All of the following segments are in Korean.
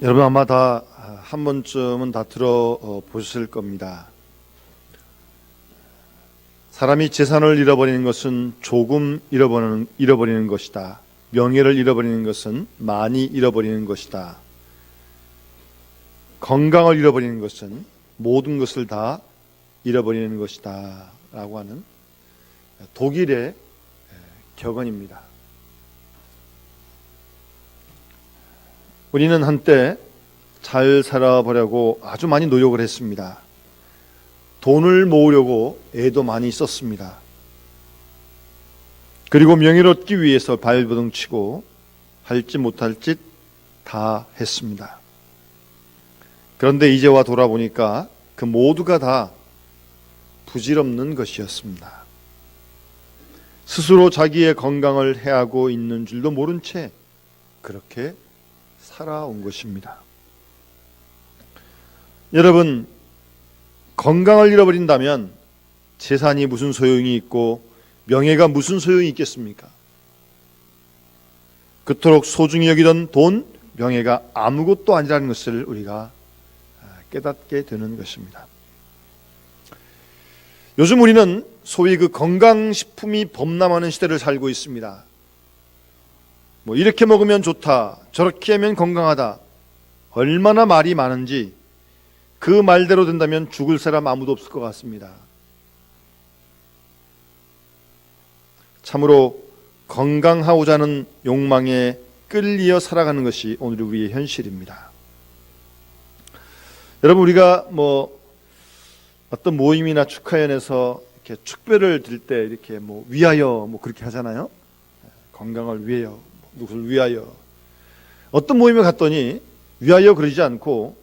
여러분 아마 다 한 번쯤은 다 들어보셨을 겁니다. 사람이 재산을 잃어버리는 것은 조금 잃어버리는 것이다. 명예를 잃어버리는 것은 많이 잃어버리는 것이다. 건강을 잃어버리는 것은 모든 것을 다 잃어버리는 것이다 라고 하는 독일의 격언입니다. 우리는 한때 잘 살아보려고 아주 많이 노력을 했습니다. 돈을 모으려고 애도 많이 썼습니다. 그리고 명예를 얻기 위해서 발버둥 치고 할지 못할 짓 다 했습니다. 그런데 이제와 돌아보니까 그 모두가 다 부질없는 것이었습니다. 스스로 자기의 건강을 해하고 있는 줄도 모른 채 그렇게 살아온 것입니다. 여러분, 건강을 잃어버린다면 재산이 무슨 소용이 있고 명예가 무슨 소용이 있겠습니까? 그토록 소중히 여기던 돈, 명예가 아무것도 아니라는 것을 우리가 깨닫게 되는 것입니다. 요즘 우리는 소위 그 건강식품이 범람하는 시대를 살고 있습니다. 이렇게 먹으면 좋다, 저렇게 하면 건강하다, 얼마나 말이 많은지 그 말대로 된다면 죽을 사람 아무도 없을 것 같습니다. 참으로 건강하고자 하는 욕망에 끌리어 살아가는 것이 오늘 우리의 현실입니다. 여러분, 우리가 어떤 모임이나 축하연에서 이렇게 축배를 들 때 이렇게 위하여 그렇게 하잖아요. 건강을 위하여, 누구를 위하여. 어떤 모임에 갔더니 위하여 그러지 않고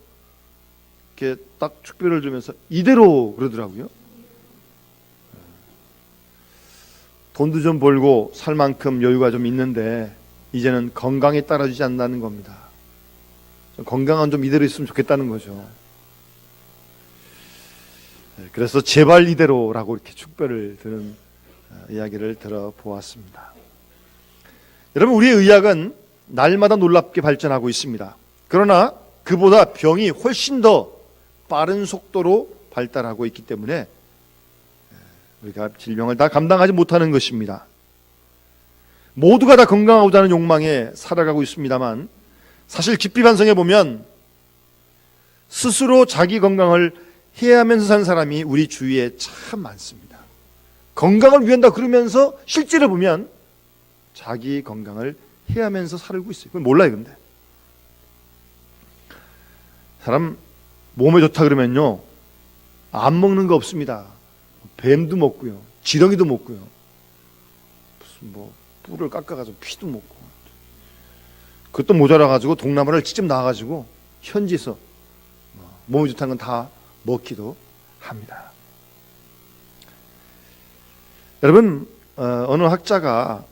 이렇게 딱 축배를 주면서 이대로 그러더라고요. 돈도 좀 벌고 살 만큼 여유가 좀 있는데 이제는 건강에 따라주지 않는다는 겁니다. 건강은 좀 이대로 있으면 좋겠다는 거죠. 그래서 제발 이대로라고 이렇게 축배를 드는 이야기를 들어보았습니다. 여러분, 우리의 의학은 날마다 놀랍게 발전하고 있습니다. 그러나 그보다 병이 훨씬 더 빠른 속도로 발달하고 있기 때문에 우리가 질병을 다 감당하지 못하는 것입니다. 모두가 다 건강하고자 하는 욕망에 살아가고 있습니다만 사실 깊이 반성해 보면 스스로 자기 건강을 해하면서 사는 사람이 우리 주위에 참 많습니다. 건강을 위한다 그러면서 실제로 보면 자기 건강을 해하면서 살고 있어요. 그건 몰라요. 근데 사람 몸에 좋다 그러면요 안 먹는 거 없습니다. 뱀도 먹고요, 지렁이도 먹고요, 무슨 뿔을 깎아가지고 피도 먹고, 그것도 모자라가지고 동남아를 직접 나와가지고 현지에서 몸에 좋다는 건 다 먹기도 합니다. 여러분, 어느 학자가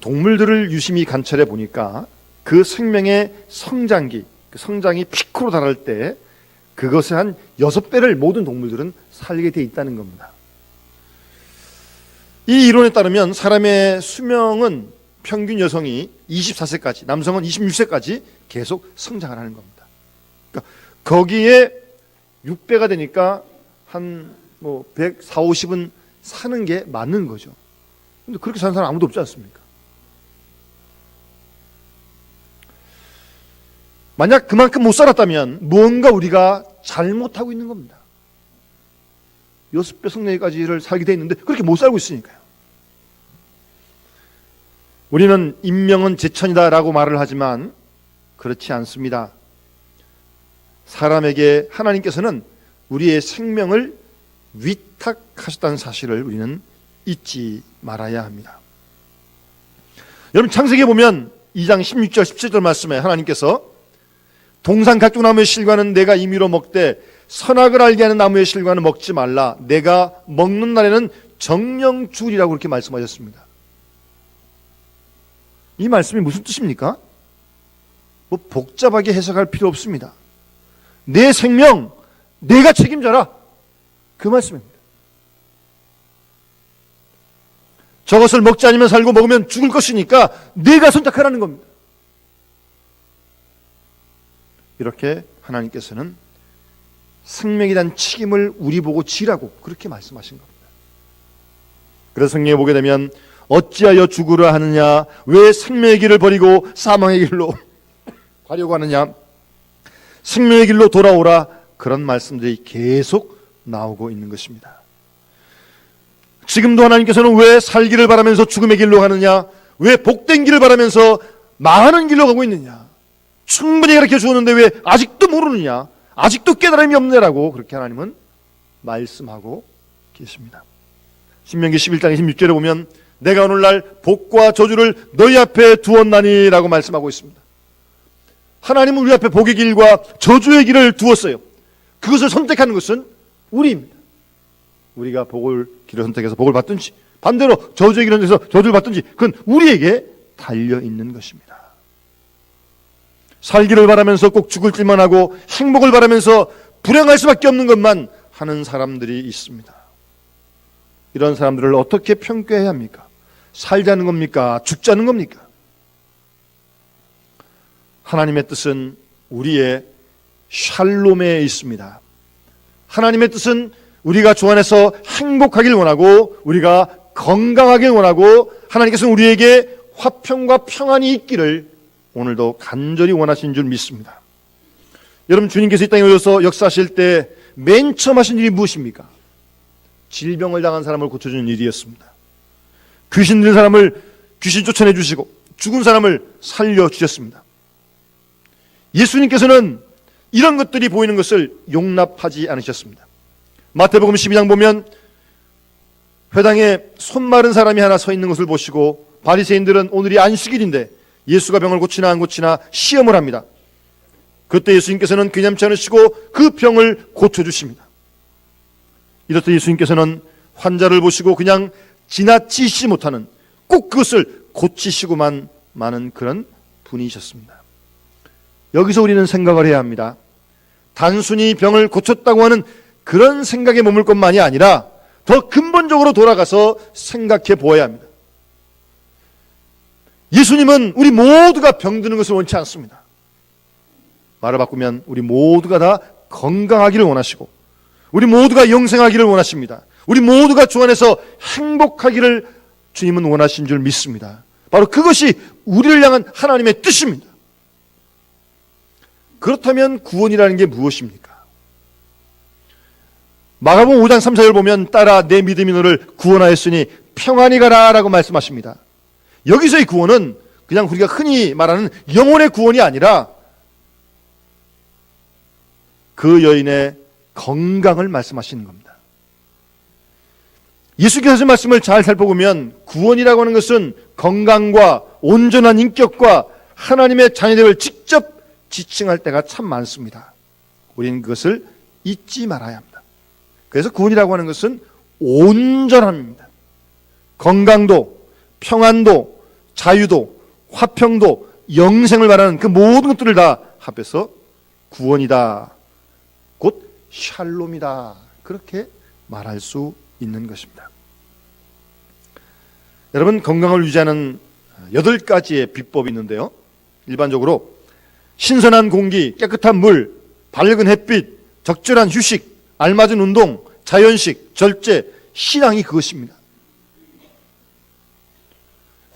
동물들을 유심히 관찰해 보니까 그 생명의 성장기, 그 성장이 피크로 달할 때 그것의 한 6배를 모든 동물들은 살게 돼 있다는 겁니다. 이 이론에 따르면 사람의 수명은 평균 여성이 24세까지, 남성은 26세까지 계속 성장을 하는 겁니다. 그러니까 거기에 6배가 되니까 한 140, 50은 사는 게 맞는 거죠. 근데 그렇게 사는 사람 아무도 없지 않습니까? 만약 그만큼 못 살았다면 무언가 우리가 잘못하고 있는 겁니다. 6배 성장기까지를 살게 돼 있는데 그렇게 못 살고 있으니까요. 우리는 인명은 제천이다라고 말을 하지만 그렇지 않습니다. 사람에게 하나님께서는 우리의 생명을 위탁하셨다는 사실을 우리는 잊지 말아야 합니다. 여러분, 창세기에 보면 2장 16절 17절 말씀에 하나님께서 동산 각종 나무의 실과는 내가 임의로 먹되 선악을 알게 하는 나무의 실과는 먹지 말라. 내가 먹는 날에는 정령 죽으리라고 그렇게 말씀하셨습니다. 이 말씀이 무슨 뜻입니까? 복잡하게 해석할 필요 없습니다. 내 생명 내가 책임져라, 그 말씀입니다. 저것을 먹지 않으면 살고 먹으면 죽을 것이니까 네가 선택하라는 겁니다. 이렇게 하나님께서는 생명에 대한 책임을 우리 보고 지라고 그렇게 말씀하신 겁니다. 그래서 성경에 보게 되면 어찌하여 죽으려 하느냐, 왜 생명의 길을 버리고 사망의 길로 가려고 하느냐, 생명의 길로 돌아오라, 그런 말씀들이 계속 나오고 있는 것입니다. 지금도 하나님께서는 왜 살기를 바라면서 죽음의 길로 가느냐, 왜 복된 길을 바라면서 망하는 길로 가고 있느냐, 충분히 가르쳐 주었는데 왜 아직도 모르느냐, 아직도 깨달음이 없네라고 그렇게 하나님은 말씀하고 계십니다. 신명기 11장 26절에 보면 내가 오늘날 복과 저주를 너희 앞에 두었나니 라고 말씀하고 있습니다. 하나님은 우리 앞에 복의 길과 저주의 길을 두었어요. 그것을 선택하는 것은 우리입니다. 우리가 복을 길을 선택해서 복을 받든지 반대로 저주의 길을 선택해서 저주를 받든지 그건 우리에게 달려있는 것입니다. 살기를 바라면서 꼭 죽을 줄만 하고 행복을 바라면서 불행할 수밖에 없는 것만 하는 사람들이 있습니다. 이런 사람들을 어떻게 평가해야 합니까? 살자는 겁니까? 죽자는 겁니까? 하나님의 뜻은 우리의 샬롬에 있습니다. 하나님의 뜻은 우리가 주 안에서 행복하길 원하고 우리가 건강하길 원하고 하나님께서는 우리에게 화평과 평안이 있기를 오늘도 간절히 원하신 줄 믿습니다. 여러분, 주님께서 이 땅에 오셔서 역사하실 때 맨 처음 하신 일이 무엇입니까? 질병을 당한 사람을 고쳐주는 일이었습니다. 귀신 들린 사람을 귀신 쫓아내 주시고 죽은 사람을 살려주셨습니다. 예수님께서는 이런 것들이 보이는 것을 용납하지 않으셨습니다. 마태복음 12장 보면 회당에 손 마른 사람이 하나 서 있는 것을 보시고 바리새인들은 오늘이 안식일인데 예수가 병을 고치나 안 고치나 시험을 합니다. 그때 예수님께서는 귀념치 않으시고 그 병을 고쳐주십니다. 이렇듯 예수님께서는 환자를 보시고 그냥 지나치시지 못하는 꼭 그것을 고치시고만 마는 그런 분이셨습니다. 여기서 우리는 생각을 해야 합니다. 단순히 병을 고쳤다고 하는 그런 생각에 머물 것만이 아니라 더 근본적으로 돌아가서 생각해 보아야 합니다. 예수님은 우리 모두가 병드는 것을 원치 않습니다. 말을 바꾸면 우리 모두가 다 건강하기를 원하시고 우리 모두가 영생하기를 원하십니다. 우리 모두가 주 안에서 행복하기를 주님은 원하신 줄 믿습니다. 바로 그것이 우리를 향한 하나님의 뜻입니다. 그렇다면 구원이라는 게 무엇입니까? 마가복음 5장 3, 4절 보면 따라 내 믿음이 너를 구원하였으니 평안히 가라 라고 말씀하십니다. 여기서의 구원은 그냥 우리가 흔히 말하는 영혼의 구원이 아니라 그 여인의 건강을 말씀하시는 겁니다. 예수께서 하신 말씀을 잘 살펴보면 구원이라고 하는 것은 건강과 온전한 인격과 하나님의 자녀됨을 직접 지칭할 때가 참 많습니다. 우리는 그것을 잊지 말아야 합니다. 그래서 구원이라고 하는 것은 온전함입니다. 건강도, 평안도, 자유도, 화평도, 영생을 말하는 그 모든 것들을 다 합해서 구원이다, 곧 샬롬이다, 그렇게 말할 수 있는 것입니다. 여러분, 건강을 유지하는 8가지의 비법이 있는데요. 일반적으로 신선한 공기, 깨끗한 물, 밝은 햇빛, 적절한 휴식, 알맞은 운동, 자연식, 절제, 신앙이 그것입니다.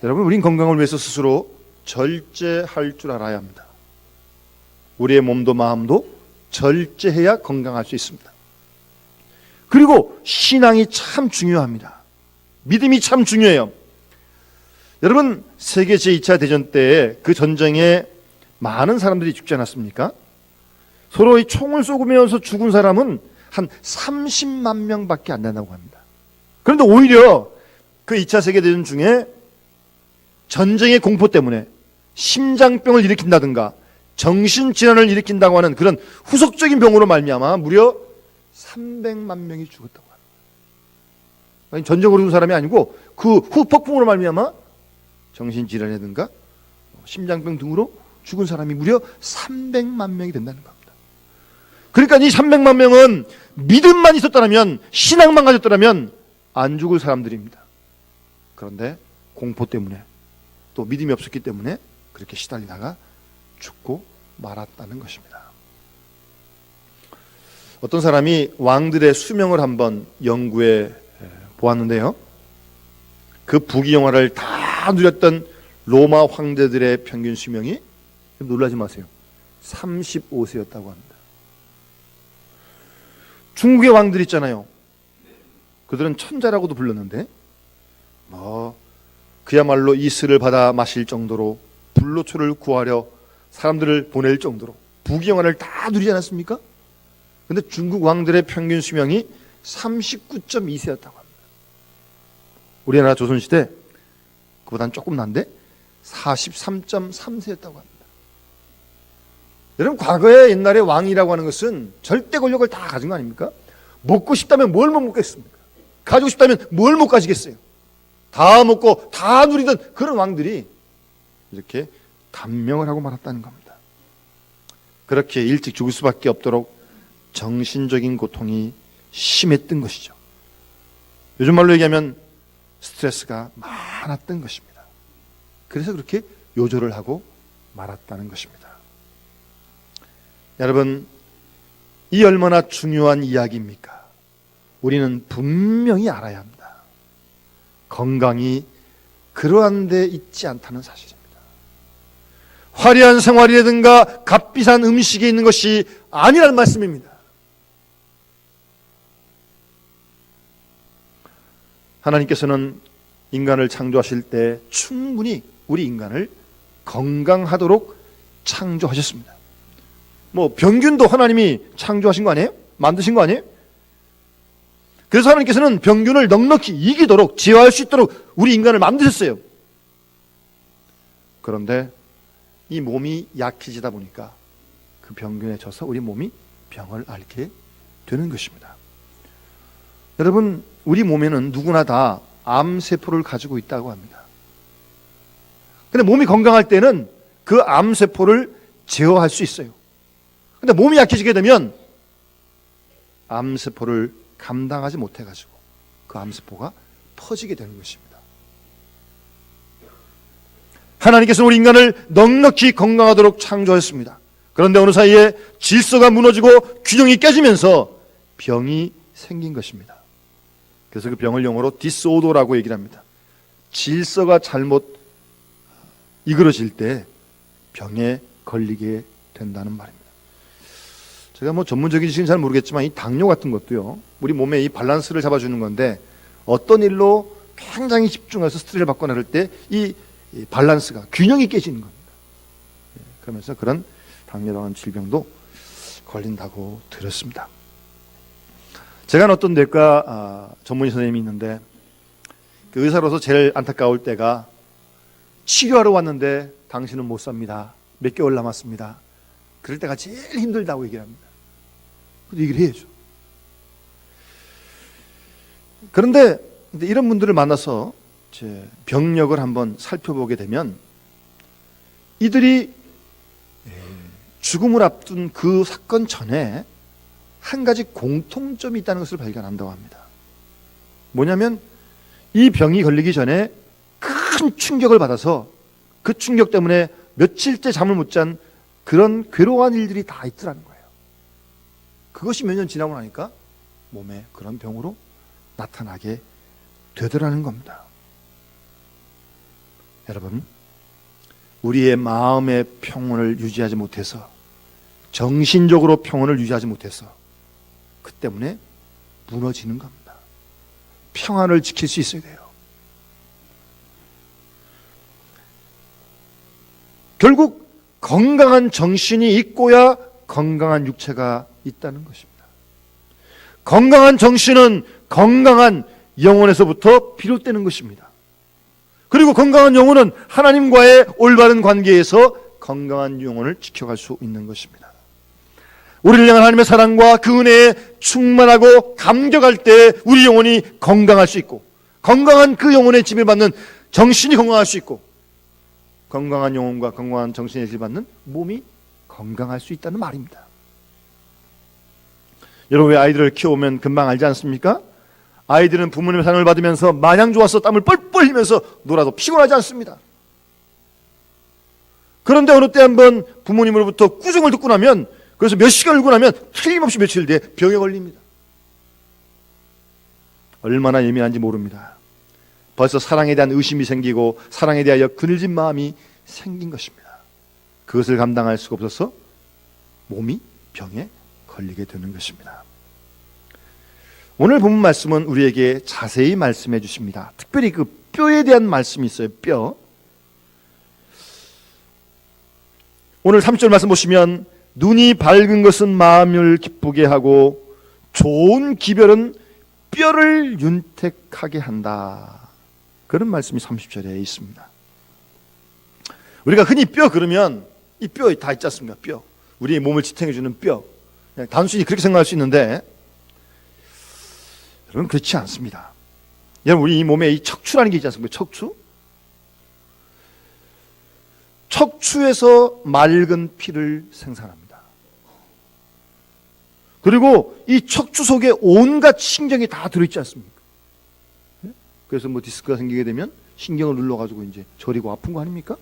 여러분, 우린 건강을 위해서 스스로 절제할 줄 알아야 합니다. 우리의 몸도 마음도 절제해야 건강할 수 있습니다. 그리고 신앙이 참 중요합니다. 믿음이 참 중요해요. 여러분, 세계 제2차 대전 때 그 전쟁에 많은 사람들이 죽지 않았습니까? 서로 이 총을 쏘면서 죽은 사람은 한 30만 명밖에 안 된다고 합니다. 그런데 오히려 그 2차 세계대전 중에 전쟁의 공포 때문에 심장병을 일으킨다든가 정신질환을 일으킨다고 하는 그런 후속적인 병으로 말미암아 무려 300만 명이 죽었다고 합니다. 아니, 전쟁으로 죽은 사람이 아니고 그 후폭풍으로 말미암아 정신질환이라든가 심장병 등으로 죽은 사람이 무려 300만 명이 된다는 겁니다. 그러니까 이 300만 명은 믿음만 있었다면, 신앙만 가졌다면 안 죽을 사람들입니다. 그런데 공포 때문에 또 믿음이 없었기 때문에 그렇게 시달리다가 죽고 말았다는 것입니다. 어떤 사람이 왕들의 수명을 한번 연구해 보았는데요. 그 부귀영화를 다 누렸던 로마 황제들의 평균 수명이, 놀라지 마세요, 35세였다고 합니다. 중국의 왕들 있잖아요. 그들은 천자라고도 불렀는데 그야말로 이슬을 받아 마실 정도로 불로초를 구하려 사람들을 보낼 정도로 부귀영화를 다 누리지 않았습니까? 근데 중국 왕들의 평균 수명이 39.2세였다고 합니다. 우리나라 조선시대 그보다는 조금 난데 43.3세였다고 합니다. 여러분, 과거에 옛날에 왕이라고 하는 것은 절대 권력을 다 가진 거 아닙니까? 먹고 싶다면 뭘 못 먹겠습니까? 가지고 싶다면 뭘 못 가지겠어요? 다 먹고 다 누리던 그런 왕들이 이렇게 단명을 하고 말았다는 겁니다. 그렇게 일찍 죽을 수밖에 없도록 정신적인 고통이 심했던 것이죠. 요즘 말로 얘기하면 스트레스가 많았던 것입니다. 그래서 그렇게 요절을 하고 말았다는 것입니다. 여러분, 이 얼마나 중요한 이야기입니까? 우리는 분명히 알아야 합니다. 건강이 그러한 데 있지 않다는 사실입니다. 화려한 생활이라든가 값비싼 음식에 있는 것이 아니라는 말씀입니다. 하나님께서는 인간을 창조하실 때 충분히 우리 인간을 건강하도록 창조하셨습니다. 병균도 하나님이 창조하신 거 아니에요? 만드신 거 아니에요? 그래서 하나님께서는 병균을 넉넉히 이기도록, 제어할 수 있도록 우리 인간을 만드셨어요. 그런데 이 몸이 약해지다 보니까 그 병균에 져서 우리 몸이 병을 앓게 되는 것입니다. 여러분, 우리 몸에는 누구나 다 암세포를 가지고 있다고 합니다. 근데 몸이 건강할 때는 그 암세포를 제어할 수 있어요. 근데 몸이 약해지게 되면 암세포를 감당하지 못해가지고 그 암세포가 퍼지게 되는 것입니다. 하나님께서는 우리 인간을 넉넉히 건강하도록 창조했습니다. 그런데 어느 사이에 질서가 무너지고 균형이 깨지면서 병이 생긴 것입니다. 그래서 그 병을 영어로 디스오더라고 얘기를 합니다. 질서가 잘못 이끌어질 때 병에 걸리게 된다는 말입니다. 제가 전문적인 지식은 잘 모르겠지만 이 당뇨 같은 것도요, 우리 몸의 이 밸런스를 잡아주는 건데 어떤 일로 굉장히 집중해서 스트레스를 받거나 할 때 이 밸런스가, 균형이 깨지는 겁니다. 그러면서 그런 당뇨라는 하는 질병도 걸린다고 들었습니다. 제가 아는 어떤 내과 전문의 선생님이 있는데 그 의사로서 제일 안타까울 때가 치료하러 왔는데 당신은 못 삽니다. 몇 개월 남았습니다. 그럴 때가 제일 힘들다고 얘기를 합니다. 그래도 얘기를 해야죠. 그런데 이런 분들을 만나서 제 병력을 한번 살펴보게 되면 이들이 죽음을 앞둔 그 사건 전에 한 가지 공통점이 있다는 것을 발견한다고 합니다. 뭐냐면 이 병이 걸리기 전에 큰 충격을 받아서 그 충격 때문에 며칠째 잠을 못 잔 그런 괴로운 일들이 다 있더라는 거예요. 그것이 몇 년 지나고 나니까 몸에 그런 병으로 나타나게 되더라는 겁니다. 여러분, 우리의 마음의 평온을 유지하지 못해서, 정신적으로 평온을 유지하지 못해서 그 때문에 무너지는 겁니다. 평안을 지킬 수 있어야 돼요. 결국 건강한 정신이 있고야 건강한 육체가 있다는 것입니다. 건강한 정신은 건강한 영혼에서부터 비롯되는 것입니다. 그리고 건강한 영혼은 하나님과의 올바른 관계에서 건강한 영혼을 지켜갈 수 있는 것입니다. 우리를 향한 하나님의 사랑과 그 은혜에 충만하고 감격할 때 우리 영혼이 건강할 수 있고, 건강한 그 영혼의 지배를 받는 정신이 건강할 수 있고, 건강한 영혼과 건강한 정신의 지배를 받는 몸이 건강할 수 있다는 말입니다. 여러분, 왜 아이들을 키워오면 금방 알지 않습니까? 아이들은 부모님의 사랑을 받으면서 마냥 좋아서 땀을 뻘뻘 흘리면서 놀아도 피곤하지 않습니다. 그런데 어느 때 한번 부모님으로부터 꾸중을 듣고 나면 그래서 몇 시간 울고 나면 틀림없이 며칠 뒤에 병에 걸립니다. 얼마나 예민한지 모릅니다. 벌써 사랑에 대한 의심이 생기고 사랑에 대하여 그늘진 마음이 생긴 것입니다. 그것을 감당할 수가 없어서 몸이 병에 걸리게 되는 것입니다. 오늘 본문 말씀은 우리에게 자세히 말씀해 주십니다. 특별히 그 뼈에 대한 말씀이 있어요. 뼈. 오늘 3절 말씀 보시면 눈이 밝은 것은 마음을 기쁘게 하고 좋은 기별은 뼈를 윤택하게 한다. 그런 말씀이 30절에 있습니다. 우리가 흔히 뼈 그러면 이 뼈 다 있지 않습니까? 뼈. 우리의 몸을 지탱해주는 뼈. 그냥 단순히 그렇게 생각할 수 있는데 여러분 그렇지 않습니다. 여러분 우리 이 몸에 이 척추라는 게 있지 않습니까? 척추. 척추에서 맑은 피를 생산합니다. 그리고 이 척추 속에 온갖 신경이 다 들어있지 않습니까? 그래서 뭐 디스크가 생기게 되면 신경을 눌러가지고 이제 저리고 아픈 거 아닙니까?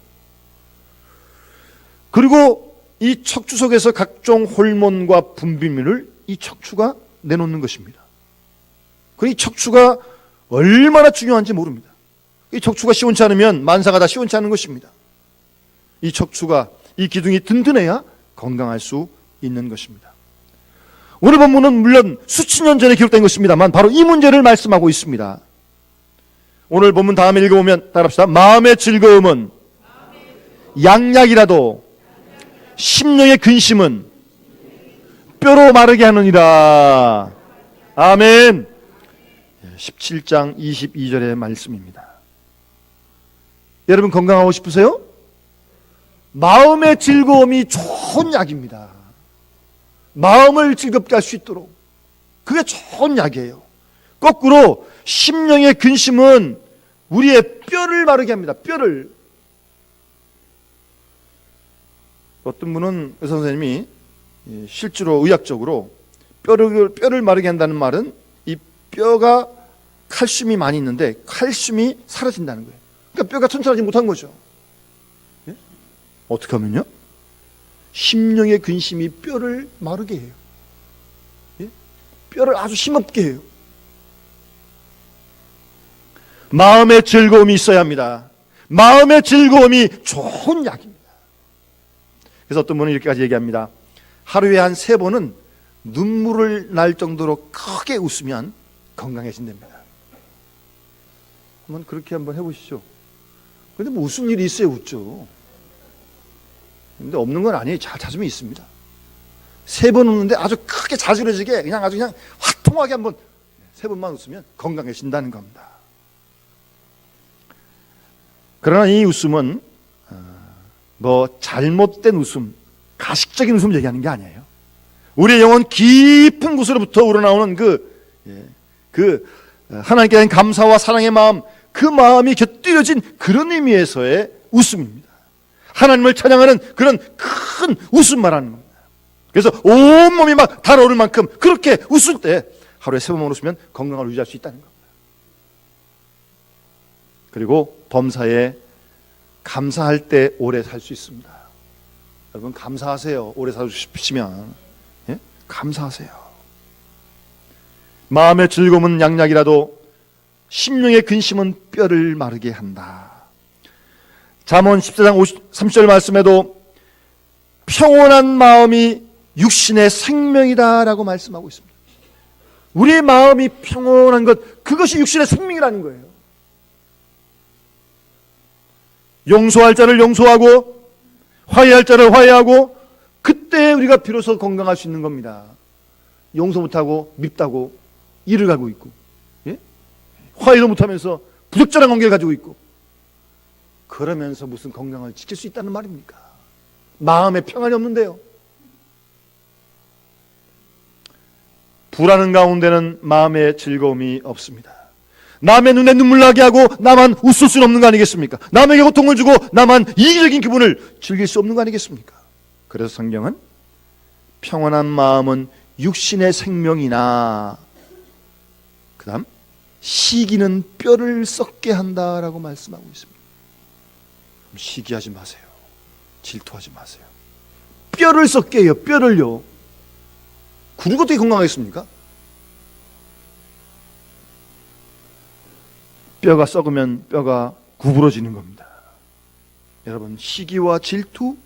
그리고 이 척추 속에서 각종 호르몬과 분비물을 이 척추가 내놓는 것입니다. 그 이 척추가 얼마나 중요한지 모릅니다. 이 척추가 시원치 않으면 만사가 다 시원치 않은 것입니다. 이 척추가, 이 기둥이 든든해야 건강할 수 있는 것입니다. 오늘 본문은 물론 수천 년 전에 기록된 것입니다만 바로 이 문제를 말씀하고 있습니다. 오늘 본문 다음에 읽어보면 따라합시다. 마음의 즐거움은 양약이라도 심령의 근심은 뼈로 마르게 하느니라. 아멘. 17장 22절의 말씀입니다. 여러분 건강하고 싶으세요? 마음의 즐거움이 좋은 약입니다. 마음을 즐겁게 할 수 있도록 그게 좋은 약이에요. 거꾸로 심령의 근심은 우리의 뼈를 마르게 합니다. 뼈를. 어떤 분은 의사 선생님이 실제로 의학적으로 뼈를 마르게 한다는 말은 이 뼈가 칼슘이 많이 있는데 칼슘이 사라진다는 거예요. 그러니까 뼈가 튼튼하지 못한 거죠. 예? 어떻게 하면요? 심령의 근심이 뼈를 마르게 해요. 예? 뼈를 아주 힘없게 해요. 마음의 즐거움이 있어야 합니다. 마음의 즐거움이 좋은 약입니다. 그래서 어떤 분은 이렇게까지 얘기합니다. 하루에 한 3번은 눈물을 날 정도로 크게 웃으면 건강해진답니다. 한번 그렇게 한번 해보시죠. 근데 뭐 웃을 일이 있어야 웃죠. 근데 없는 건 아니에요. 잦으면 있습니다. 3번 웃는데 아주 크게 자지러지게 그냥 아주 그냥 화통하게 한번 3번만 웃으면 건강해진다는 겁니다. 그러나 이 웃음은 뭐 잘못된 웃음, 가식적인 웃음 얘기하는 게 아니에요. 우리의 영혼 깊은 곳으로부터 우러나오는 하나님께 대한 감사와 사랑의 마음, 그 마음이 곁들여진 그런 의미에서의 웃음입니다. 하나님을 찬양하는 그런 큰 웃음 말하는 겁니다. 그래서 온몸이 막 달아오를 만큼 그렇게 웃을 때 하루에 3번만 웃으면 건강을 유지할 수 있다는 겁니다. 그리고 범사에 감사할 때 오래 살 수 있습니다. 여러분 감사하세요. 오래 살고 싶으시면 예? 감사하세요. 마음의 즐거움은 양약이라도 심령의 근심은 뼈를 마르게 한다. 잠언 14장 30절 말씀에도 평온한 마음이 육신의 생명이다라고 말씀하고 있습니다. 우리의 마음이 평온한 것, 그것이 육신의 생명이라는 거예요. 용서할 자를 용서하고 화해할 자를 화해하고 그때 우리가 비로소 건강할 수 있는 겁니다. 용서 못하고 밉다고 일을 가고 있고 예? 화해도 못하면서 부적절한 관계를 가지고 있고 그러면서 무슨 건강을 지킬 수 있다는 말입니까? 마음에 평안이 없는데요. 불안한 가운데는 마음의 즐거움이 없습니다. 남의 눈에 눈물 나게 하고 나만 웃을 수 없는 거 아니겠습니까? 남에게 고통을 주고 나만 이기적인 기분을 즐길 수 없는 거 아니겠습니까? 그래서 성경은 평온한 마음은 육신의 생명이나 그 다음 시기는 뼈를 썩게 한다라고 말씀하고 있습니다. 시기하지 마세요. 질투하지 마세요. 뼈를 썩게 해요. 뼈를요. 그리고 어떻게 건강하겠습니까? 뼈가 썩으면 뼈가 구부러지는 겁니다. 여러분, 시기와 질투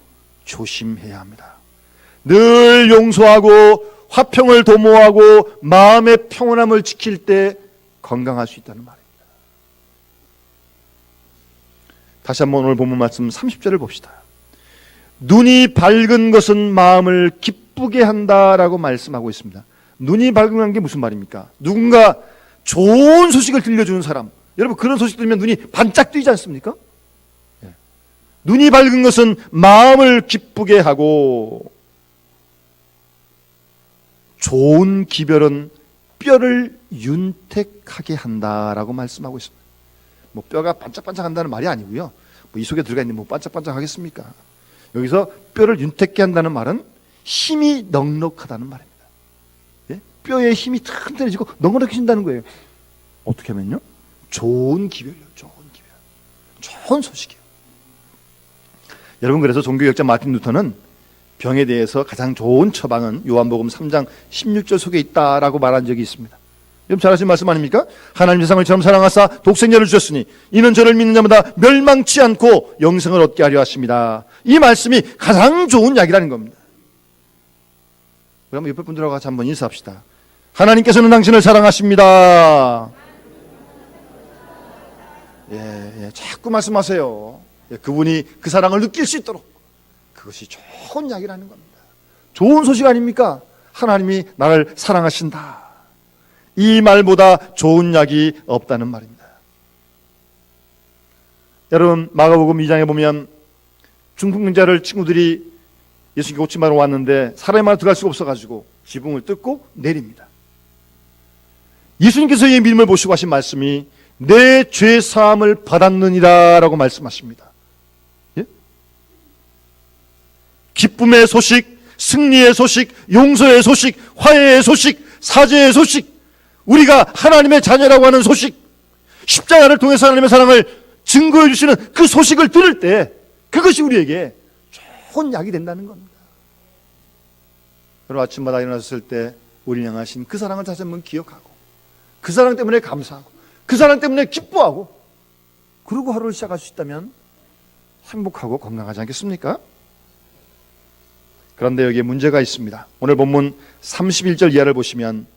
조심해야 합니다. 늘 용서하고 화평을 도모하고 마음의 평온함을 지킬 때 건강할 수 있다는 말입니다. 다시 한번 오늘 본문 말씀 30절을 봅시다. 눈이 밝은 것은 마음을 기쁘게 한다라고 말씀하고 있습니다. 눈이 밝은 게 무슨 말입니까? 누군가 좋은 소식을 들려주는 사람, 여러분 그런 소식 들으면 눈이 반짝 뜨이지 않습니까? 눈이 밝은 것은 마음을 기쁘게 하고 좋은 기별은 뼈를 윤택하게 한다라고 말씀하고 있습니다. 뭐 뼈가 반짝반짝한다는 말이 아니고요. 뭐 이 속에 들어가 있는 뭐 반짝반짝하겠습니까? 여기서 뼈를 윤택하게 한다는 말은 힘이 넉넉하다는 말입니다. 예? 뼈에 힘이 튼튼해지고 넉넉해진다는 거예요. 어떻게 하면요? 좋은 기별이요. 좋은 기별. 좋은 소식이에요. 여러분, 그래서 종교개혁자 마틴 루터는 병에 대해서 가장 좋은 처방은 요한복음 3장 16절 속에 있다라고 말한 적이 있습니다. 여러분 잘 아시는 말씀 아닙니까? 하나님 세상을 처럼 사랑하사 독생자를 주셨으니 이는 저를 믿는 자마다 멸망치 않고 영생을 얻게 하려 하십니다. 이 말씀이 가장 좋은 약이라는 겁니다. 그럼 옆에 분들하고 같이 한번 인사합시다. 하나님께서는 당신을 사랑하십니다. 자꾸 말씀하세요. 그분이 그 사랑을 느낄 수 있도록, 그것이 좋은 약이라는 겁니다. 좋은 소식 아닙니까? 하나님이 나를 사랑하신다. 이 말보다 좋은 약이 없다는 말입니다. 여러분, 마가복음 2장에 보면 중풍자를 친구들이 예수님께 고침하러 왔는데 사람이 많아 들어갈 수가 없어가지고 지붕을 뜯고 내립니다. 예수님께서 이 믿음을 보시고 하신 말씀이 내 죄 사함을 받았느니라 라고 말씀하십니다. 예? 기쁨의 소식, 승리의 소식, 용서의 소식, 화해의 소식, 사죄의 소식, 우리가 하나님의 자녀라고 하는 소식, 십자가를 통해서 하나님의 사랑을 증거해 주시는 그 소식을 들을 때 그것이 우리에게 좋은 약이 된다는 겁니다. 여러분, 아침마다 일어났을 때 우리를 향하신 그 사랑을 다시 한번 기억하고 그 사랑 때문에 감사하고 그 사랑 때문에 기뻐하고 그러고 하루를 시작할 수 있다면 행복하고 건강하지 않겠습니까? 그런데 여기에 문제가 있습니다. 오늘 본문 31절 이하를 보시면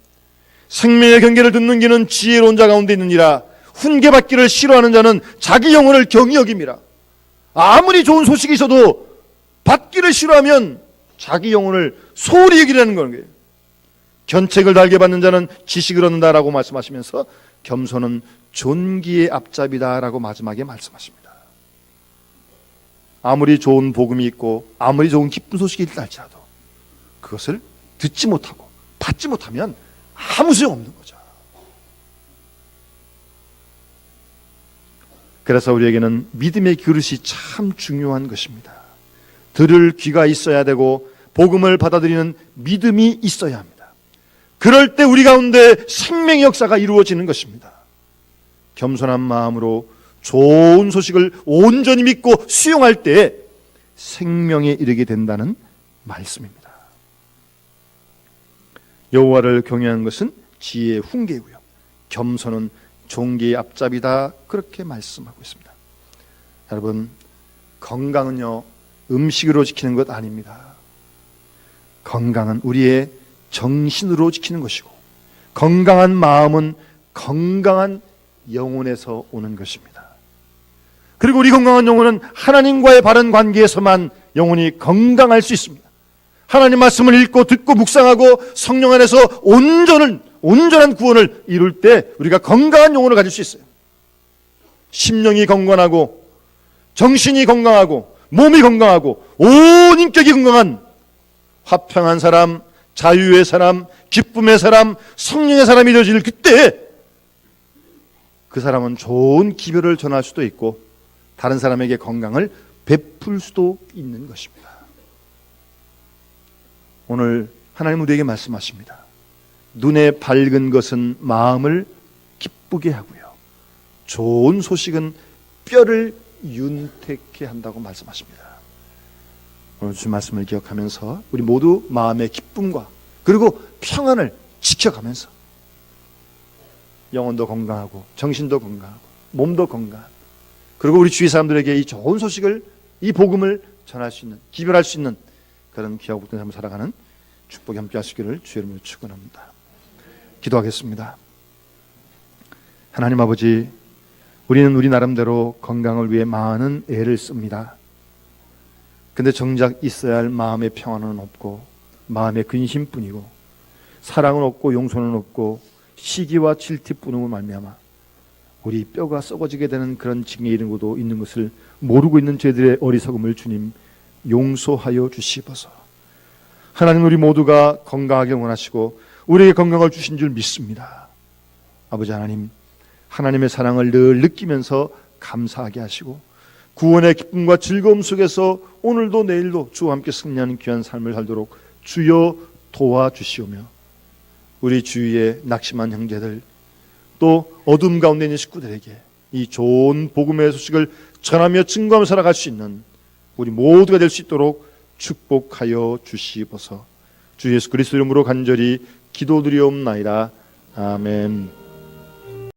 생명의 경계를 듣는 기는 지혜로운 자 가운데 있느니라. 훈계받기를 싫어하는 자는 자기 영혼을 경히 여김이라. 아무리 좋은 소식이 있어도 받기를 싫어하면 자기 영혼을 소홀히 여기라는 거예요. 견책을 달게 받는 자는 지식을 얻는다라고 말씀하시면서 겸손은 존귀의 앞잡이다라고 마지막에 말씀하십니다. 아무리 좋은 복음이 있고 아무리 좋은 기쁜 소식이 있다 할지라도 그것을 듣지 못하고 받지 못하면 아무 소용없는 거죠. 그래서 우리에게는 믿음의 그릇이 참 중요한 것입니다. 들을 귀가 있어야 되고 복음을 받아들이는 믿음이 있어야 합니다. 그럴 때 우리 가운데 생명의 역사가 이루어지는 것입니다. 겸손한 마음으로 좋은 소식을 온전히 믿고 수용할 때 생명에 이르게 된다는 말씀입니다. 여호와를 경외하는 것은 지혜의 훈계이고요, 겸손은 존귀의 앞잡이다, 그렇게 말씀하고 있습니다. 여러분, 건강은요 음식으로 지키는 것 아닙니다. 건강은 우리의 정신으로 지키는 것이고 건강한 마음은 건강한 영혼에서 오는 것입니다. 그리고 우리 건강한 영혼은 하나님과의 바른 관계에서만 영혼이 건강할 수 있습니다. 하나님 말씀을 읽고 듣고 묵상하고 성령 안에서 온전한 구원을 이룰 때 우리가 건강한 영혼을 가질 수 있어요. 심령이 건강하고 정신이 건강하고 몸이 건강하고 온 인격이 건강한 화평한 사람, 자유의 사람, 기쁨의 사람, 성령의 사람이 되어질 그때 그 사람은 좋은 기별을 전할 수도 있고 다른 사람에게 건강을 베풀 수도 있는 것입니다. 오늘 하나님 우리에게 말씀하십니다. 눈에 밝은 것은 마음을 기쁘게 하고요, 좋은 소식은 뼈를 윤택케 한다고 말씀하십니다. 오늘 주신 말씀을 기억하면서 우리 모두 마음의 기쁨과 그리고 평안을 지켜가면서 영혼도 건강하고 정신도 건강하고 몸도 건강하고 그리고 우리 주위 사람들에게 이 좋은 소식을 이 복음을 전할 수 있는 기별할 수 있는 그런 귀하고 복된 삶을 살아가는 축복이 함께 하시기를 주의 이름으로 축원합니다. 기도하겠습니다. 하나님 아버지, 우리는 우리 나름대로 건강을 위해 많은 애를 씁니다. 근데 정작 있어야 할 마음의 평안은 없고 마음의 근심뿐이고 사랑은 없고 용서는 없고 시기와 질투뿐으로 말미암아 우리 뼈가 썩어지게 되는 그런 징에 이른 것도 있는 것을 모르고 있는 저희들의 어리석음을 주님 용서하여 주시옵소서. 하나님, 우리 모두가 건강하게 원하시고 우리에게 건강을 주신 줄 믿습니다. 아버지 하나님, 하나님의 사랑을 늘 느끼면서 감사하게 하시고 구원의 기쁨과 즐거움 속에서 오늘도 내일도 주와 함께 승리하는 귀한 삶을 살도록 주여 도와주시오며 우리 주위에 낙심한 형제들 또 어둠 가운데 있는 식구들에게 이 좋은 복음의 소식을 전하며 증거하며 살아갈 수 있는 우리 모두가 될 수 있도록 축복하여 주시옵소서. 주 예수 그리스도 이름으로 간절히 기도드리옵나이다. 아멘.